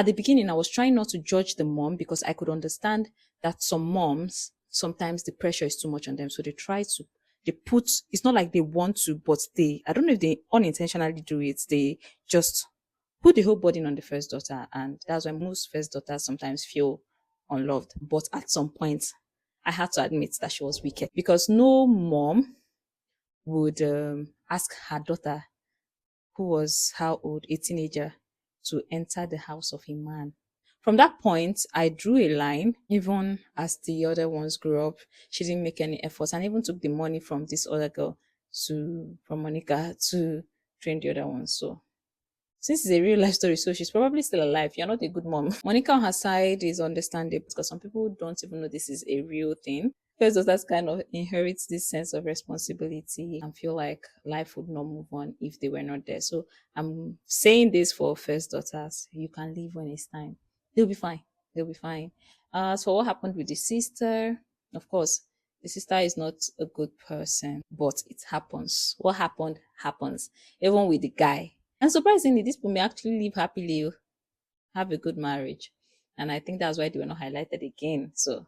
at the beginning, I was trying not to judge the mom because I could understand that some moms, sometimes the pressure is too much on them. So they put, it's not like they want to, but I don't know if they unintentionally do it. They just put the whole burden on the first daughter. And that's why most first daughters sometimes feel unloved. But at some point, I had to admit that she was wicked because no mom would ask her daughter, who was how old, a teenager, to enter the house of a man. From that point, I drew a line. Even as the other ones grew up, she didn't make any efforts and even took the money from this other girl from Monica to train the other ones. So since it's a real life story, so she's probably still alive. You're not a good mom. Monica on her side is understandable because some people don't even know this is a real thing. First daughters kind of inherits this sense of responsibility and feel like life would not move on if they were not there. So I'm saying this for first daughters. You can leave when it's time. They'll be fine. They'll be fine. So what happened with the sister? Of course, the sister is not a good person, but it happens. What happened happens. Even with the guy. And surprisingly, these people may actually live happily, have a good marriage. And I think that's why they were not highlighted again. So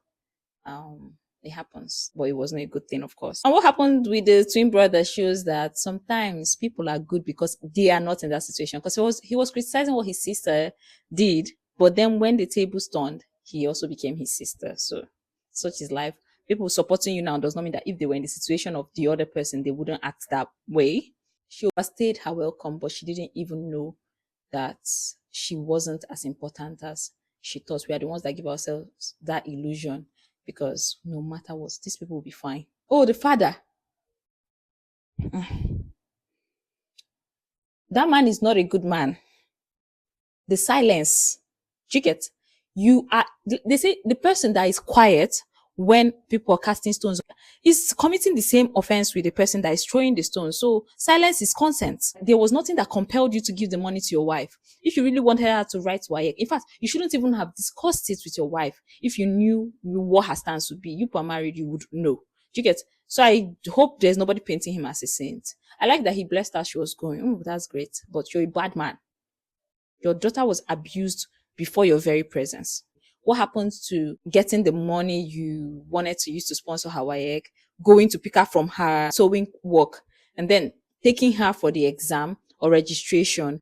it happens, but it wasn't a good thing, of course. And what happened with the twin brother shows that sometimes people are good because they are not in that situation. Because he was criticizing what his sister did, but then when the tables turned, he also became his sister. So such is life. People supporting you now does not mean that if they were in the situation of the other person, they wouldn't act that way. She overstayed her welcome, but she didn't even know that she wasn't as important as she thought. We are the ones that give ourselves that illusion because no matter what, these people will be fine. Oh, the father. That man is not a good man. The silence. Do you get? They say the person that is quiet when people are casting stones is committing the same offense with the person that is throwing the stone. So silence is consent. There was nothing that compelled you to give the money to your wife. If you really wanted her to write WAEC, in fact, you shouldn't even have discussed it with your wife. If you knew what her stance would be, you were married, you would know. Do you get? So I hope there's nobody painting him as a saint. I like that he blessed her. She was going, oh, that's great. But you're a bad man. Your daughter was abused before your very presence. What happens to getting the money you wanted to use to sponsor her WAEC, going to pick her from her sewing work, and then taking her for the exam or registration